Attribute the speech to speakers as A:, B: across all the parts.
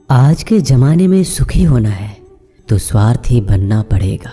A: आज के जमाने में सुखी होना है तो स्वार्थी बनना पड़ेगा।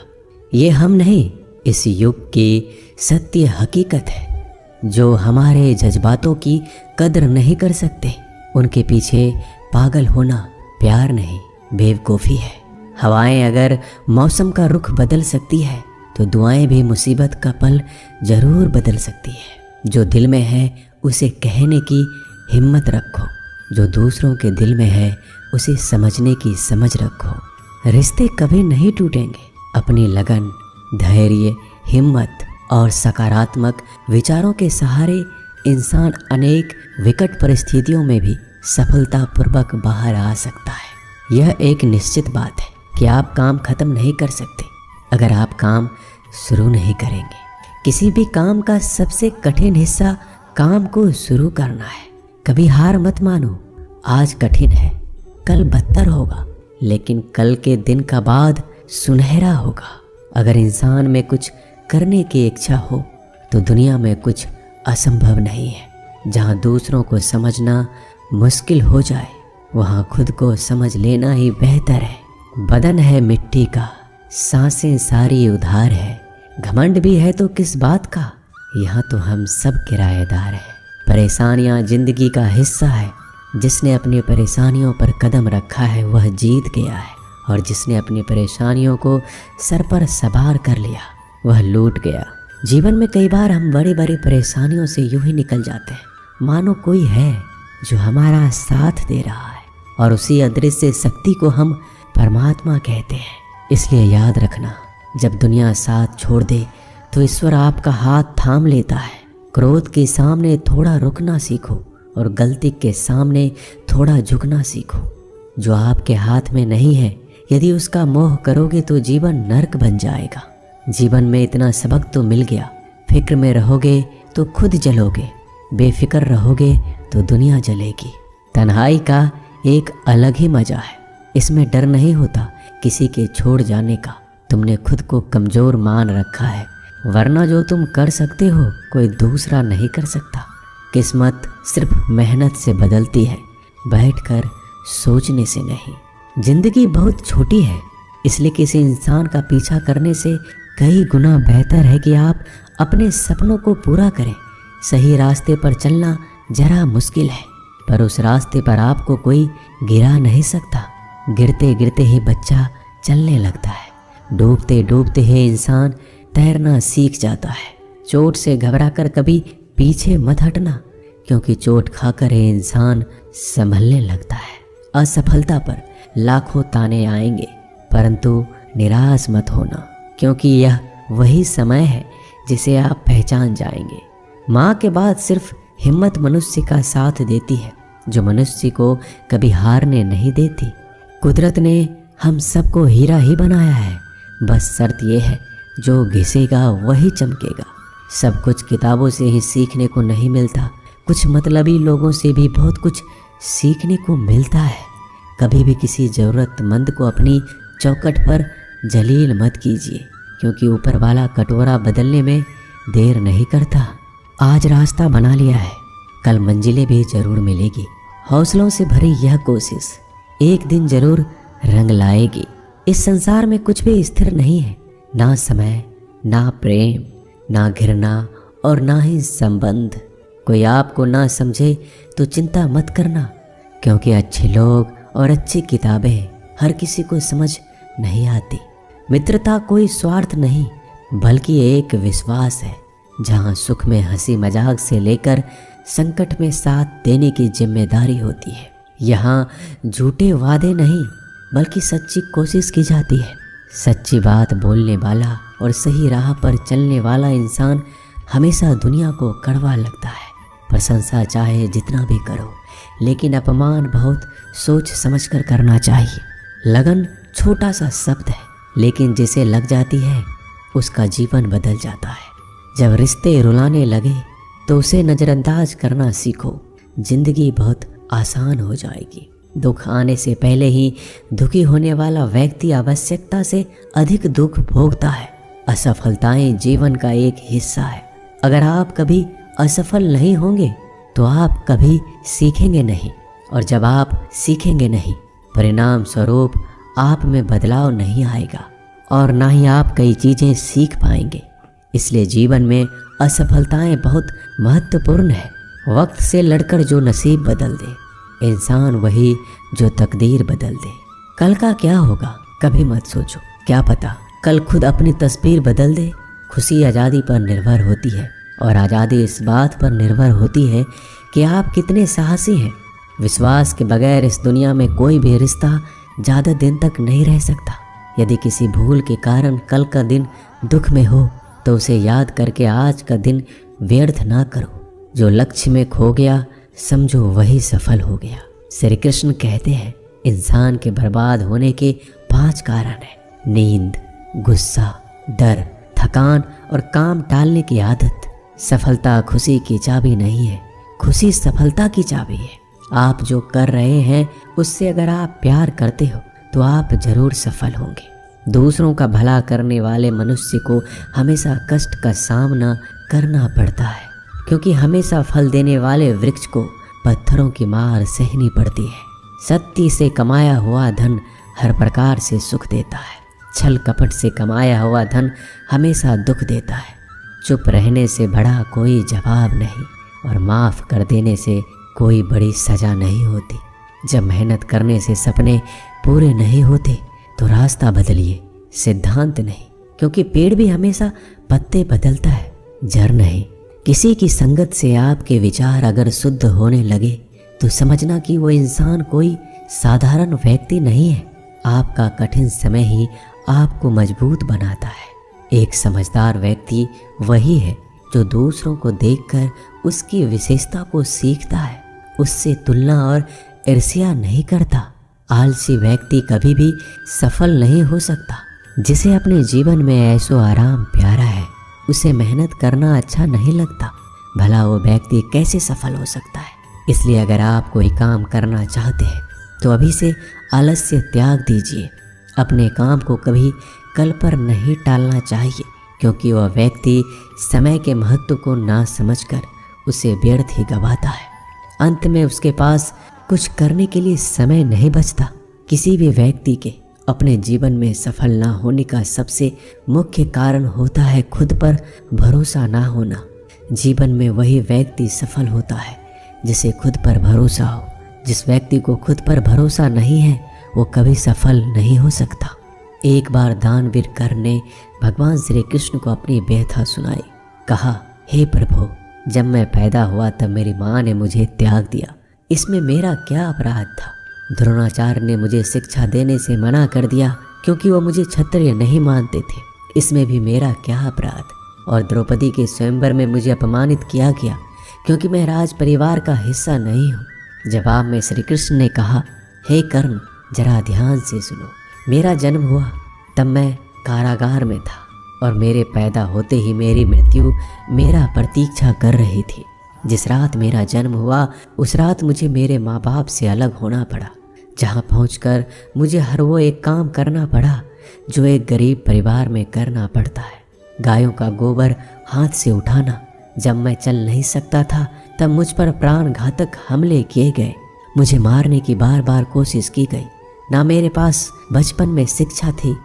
A: ये हम नहीं, इस युग की सत्य हकीकत है। जो हमारे जज्बातों की कदर नहीं कर सकते, उनके पीछे पागल होना प्यार नहीं, बेवकूफ़ी है। हवाएं अगर मौसम का रुख बदल सकती है तो दुआएं भी मुसीबत का पल ज़रूर बदल सकती है। जो दिल में है उसे कहने की हिम्मत रखो, जो दूसरों के दिल में है उसे समझने की समझ रखो। रिश्ते कभी नहीं टूटेंगे। अपनी लगन, धैर्य, हिम्मत और सकारात्मक विचारों के सहारे इंसान अनेक विकट परिस्थितियों में भी सफलतापूर्वक बाहर आ सकता है। यह एक निश्चित बात है कि आप काम खत्म नहीं कर सकते अगर आप काम शुरू नहीं करेंगे। किसी भी काम का सबसे कठिन हिस्सा काम को शुरू करना है। कभी हार मत मानो। आज कठिन है, कल बदतर होगा, लेकिन कल के दिन का बाद सुनहरा होगा। अगर इंसान में कुछ करने की इच्छा हो तो दुनिया में कुछ असंभव नहीं है। जहाँ दूसरों को समझना मुश्किल हो जाए, वहाँ खुद को समझ लेना ही बेहतर है। बदन है मिट्टी का, सांसें सारी उधार है। घमंड भी है तो किस बात का, यहाँ तो हम सब किराएदार हैं। परेशानियाँ जिंदगी का हिस्सा है। जिसने अपनी परेशानियों पर कदम रखा है वह जीत गया है, और जिसने अपनी परेशानियों को सर पर सवार कर लिया वह लूट गया। जीवन में कई बार हम बड़ी बड़ी परेशानियों से यूं ही निकल जाते हैं मानो कोई है जो हमारा साथ दे रहा है, और उसी अदृश्य शक्ति को हम परमात्मा कहते हैं। इसलिए याद रखना, जब दुनिया साथ छोड़ दे तो ईश्वर आपका हाथ थाम लेता है। क्रोध के सामने थोड़ा रुकना सीखो और गलती के सामने थोड़ा झुकना सीखो। जो आपके हाथ में नहीं है, यदि उसका मोह करोगे तो जीवन नर्क बन जाएगा। जीवन में इतना सबक तो मिल गया, फिक्र में रहोगे तो खुद जलोगे, बेफिक्र रहोगे तो दुनिया जलेगी। तन्हाई का एक अलग ही मजा है। इसमें डर नहीं होता किसी के छोड़ जाने का। तुमने खुद को कमज़ोर मान रखा है, वरना जो तुम कर सकते हो कोई दूसरा नहीं कर सकता। किस्मत सिर्फ मेहनत से बदलती है, बैठकर सोचने से नहीं। जिंदगी बहुत छोटी है, इसलिए किसी इंसान का पीछा करने से कई गुना बेहतर है कि आप अपने सपनों को पूरा करें। सही रास्ते पर चलना जरा मुश्किल है, पर उस रास्ते पर आपको कोई गिरा नहीं सकता। गिरते गिरते ही बच्चा चलने लगता है, डूबते डूबते ही इंसान तैरना सीख जाता है। चोट से घबराकर कभी पीछे मत हटना, क्योंकि चोट खाकर ही इंसान संभलने लगता है। असफलता पर लाखों ताने आएंगे, परंतु निराश मत होना, क्योंकि यह वही समय है जिसे आप पहचान जाएंगे। माँ के बाद सिर्फ हिम्मत मनुष्य का साथ देती है, जो मनुष्य को कभी हारने नहीं देती। कुदरत ने हम सबको हीरा ही बनाया है, बस शर्त यह है जो घिसेगा वही चमकेगा। सब कुछ किताबों से ही सीखने को नहीं मिलता, कुछ मतलबी लोगों से भी बहुत कुछ सीखने को मिलता है। कभी भी किसी ज़रूरतमंद को अपनी चौखट पर जलील मत कीजिए, क्योंकि ऊपर वाला कटोरा बदलने में देर नहीं करता। आज रास्ता बना लिया है, कल मंजिलें भी ज़रूर मिलेगी। हौसलों से भरी यह कोशिश एक दिन ज़रूर रंग लाएगी। इस संसार में कुछ भी स्थिर नहीं है, ना समय, ना प्रेम, ना घृणा और ना ही संबंध। कोई आपको ना समझे तो चिंता मत करना, क्योंकि अच्छे लोग और अच्छी किताबें हर किसी को समझ नहीं आती। मित्रता कोई स्वार्थ नहीं, बल्कि एक विश्वास है, जहाँ सुख में हंसी मजाक से लेकर संकट में साथ देने की जिम्मेदारी होती है। यहाँ झूठे वादे नहीं, बल्कि सच्ची कोशिश की जाती है। सच्ची बात बोलने वाला और सही राह पर चलने वाला इंसान हमेशा दुनिया को कड़वा लगता है। प्रशंसा चाहे जितना भी करो, लेकिन अपमान बहुत सोच समझकर करना चाहिए। लगन छोटा सा शब्द है, लेकिन जिसे लग जाती है उसका जीवन बदल जाता है। जब रिश्ते रुलाने लगे तो उसे नज़रअंदाज करना सीखो, जिंदगी बहुत आसान हो जाएगी। दुख आने से पहले ही दुखी होने वाला व्यक्ति आवश्यकता से अधिक दुख भोगता है। असफलताएं जीवन का एक हिस्सा है। अगर आप कभी असफल नहीं होंगे तो आप कभी सीखेंगे नहीं, और जब आप सीखेंगे नहीं परिणाम स्वरूप आप में बदलाव नहीं आएगा और ना ही आप कई चीज़ें सीख पाएंगे। इसलिए जीवन में असफलताएं बहुत महत्वपूर्ण है। वक्त से लड़कर जो नसीब बदल दे, इंसान वही जो तकदीर बदल दे। कल का क्या होगा कभी मत सोचो, क्या पता कल खुद अपनी तस्वीर बदल दे। खुशी आज़ादी पर निर्भर होती है और आज़ादी इस बात पर निर्भर होती है कि आप कितने साहसी हैं। विश्वास के बगैर इस दुनिया में कोई भी रिश्ता ज़्यादा दिन तक नहीं रह सकता। यदि किसी भूल के कारण कल का दिन दुख में हो तो उसे याद करके आज का दिन व्यर्थ ना करो। जो लक्ष्य में खो गया समझो वही सफल हो गया। श्री कृष्ण कहते हैं इंसान के बर्बाद होने के 5 कारण हैं: नींद, गुस्सा, डर, थकान और काम टालने की आदत। सफलता खुशी की चाबी नहीं है, खुशी सफलता की चाबी है। आप जो कर रहे हैं उससे अगर आप प्यार करते हो तो आप जरूर सफल होंगे। दूसरों का भला करने वाले मनुष्य को हमेशा कष्ट का सामना करना पड़ता है, क्योंकि हमेशा फल देने वाले वृक्ष को पत्थरों की मार सहनी पड़ती है। सत्य से कमाया हुआ धन हर प्रकार से सुख देता है, छल कपट से कमाया हुआ धन हमेशा दुख देता है। चुप रहने से बड़ा कोई जवाब नहीं और माफ़ कर देने से कोई बड़ी सज़ा नहीं होती। जब मेहनत करने से सपने पूरे नहीं होते तो रास्ता बदलिए, सिद्धांत नहीं, क्योंकि पेड़ भी हमेशा पत्ते बदलता है, जड़ नहीं। किसी की संगत से आपके विचार अगर शुद्ध होने लगे तो समझना कि वो इंसान कोई साधारण व्यक्ति नहीं है। आपका कठिन समय ही आपको मजबूत बनाता है। एक समझदार व्यक्ति वही है जो दूसरों को देखकर उसकी विशेषता को सीखता है, उससे तुलना और ईर्ष्या नहीं करता। आलसी व्यक्ति कभी भी सफल नहीं हो सकता। जिसे अपने जीवन में ऐशो आराम प्यारा है उसे मेहनत करना अच्छा नहीं लगता। भला वो व्यक्ति कैसे सफल हो सकता है। इसलिए अगर आप कोई काम करना चाहते हैं तो अभी से आलस्य त्याग दीजिए। अपने काम को कभी कल पर नहीं टालना चाहिए, क्योंकि वह व्यक्ति समय के महत्व को ना समझकर उसे व्यर्थ ही गंवाता है। अंत में उसके पास कुछ करने के लिए समय नहीं बचता। किसी भी व्यक्ति के अपने जीवन में सफल ना होने का सबसे मुख्य कारण होता है खुद पर भरोसा ना होना। जीवन में वही व्यक्ति सफल होता है जिसे खुद पर भरोसा हो। जिस व्यक्ति को खुद पर भरोसा नहीं है वो कभी सफल नहीं हो सकता। एक बार दानवीर कर्ण ने भगवान श्री कृष्ण को अपनी व्यथा सुनाई। कहा, हे प्रभु, जब मैं पैदा हुआ तब मेरी माँ ने मुझे त्याग दिया, इसमें मेरा क्या अपराध था। द्रोणाचार्य ने मुझे शिक्षा देने से मना कर दिया क्योंकि वो मुझे क्षत्रिय नहीं मानते थे, इसमें भी मेरा क्या अपराध। और द्रौपदी के स्वयंवर में मुझे अपमानित किया गया क्योंकि मैं राज परिवार का हिस्सा नहीं हूँ। जवाब में श्री कृष्ण ने कहा, हे कर्ण, जरा ध्यान से सुनो। मेरा जन्म हुआ तब मैं कारागार में था और मेरे पैदा होते ही मेरी मृत्यु मेरा प्रतीक्षा कर रही थी। जिस रात मेरा जन्म हुआ उस रात मुझे मेरे माँ बाप से अलग होना पड़ा, जहाँ पहुँचकर मुझे हर वो एक काम करना पड़ा जो एक गरीब परिवार में करना पड़ता है। गायों का गोबर हाथ से उठाना। जब मैं चल नहीं सकता था तब मुझ पर प्राण घातक हमले किए गए। मुझे मारने की बार बार कोशिश की गई। ना मेरे पास बचपन में शिक्षा थी,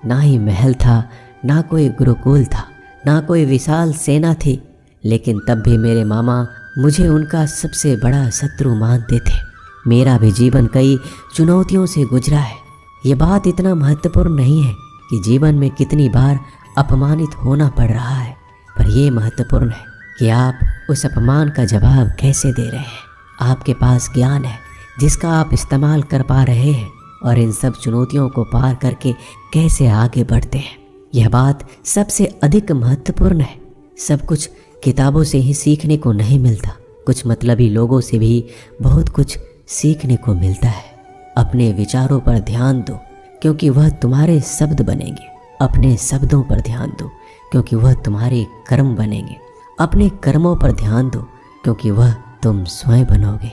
A: ना ही महल था, ना कोई गुरुकुल था, ना कोई विशाल सेना थी, लेकिन तब भी मेरे मामा मुझे उनका सबसे बड़ा शत्रु मानते थे। मेरा भी जीवन कई चुनौतियों से गुजरा है। ये बात इतना महत्वपूर्ण नहीं है कि जीवन में कितनी बार अपमानित होना पड़ रहा है, पर यह महत्वपूर्ण है कि आप उस अपमान का जवाब कैसे दे रहे हैं। आपके पास ज्ञान है जिसका आप इस्तेमाल कर पा रहे हैं और इन सब चुनौतियों को पार करके कैसे आगे बढ़ते हैं, यह बात सबसे अधिक महत्वपूर्ण है। सब कुछ किताबों से ही सीखने को नहीं मिलता, कुछ मतलबी लोगों से भी बहुत कुछ सीखने को मिलता है। अपने विचारों पर ध्यान दो क्योंकि वह तुम्हारे शब्द बनेंगे। अपने शब्दों पर ध्यान दो क्योंकि वह तुम्हारे कर्म बनेंगे। अपने कर्मों पर ध्यान दो क्योंकि वह तुम स्वयं बनोगे।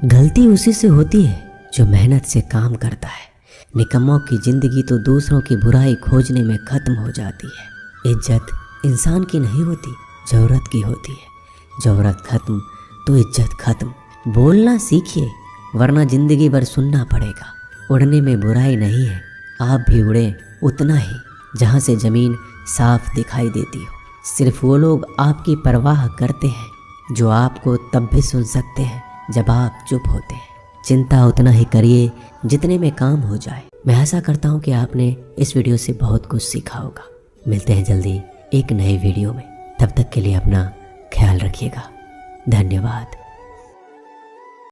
A: गलती उसी से होती है जो मेहनत से काम करता है। निकम्मों की जिंदगी तो दूसरों की बुराई खोजने में खत्म हो जाती है। इज्जत इंसान की नहीं होती, ज़रूरत की होती है। ज़रूरत खत्म तो इज्जत खत्म। बोलना सीखिए वरना जिंदगी भर सुनना पड़ेगा। उड़ने में बुराई नहीं है, आप भी उड़ें उतना ही जहाँ से ज़मीन साफ दिखाई देती हो। सिर्फ वो लोग आपकी परवाह करते हैं जो आपको तब भी सुन सकते हैं जब आप चुप होते हैं। चिंता उतना ही करिए जितने में काम हो जाए। मैं आशा करता हूँ कि आपने इस वीडियो से बहुत कुछ सीखा होगा। मिलते हैं जल्दी एक नए वीडियो में, तब तक के लिए अपना ख्याल रखिएगा। धन्यवाद।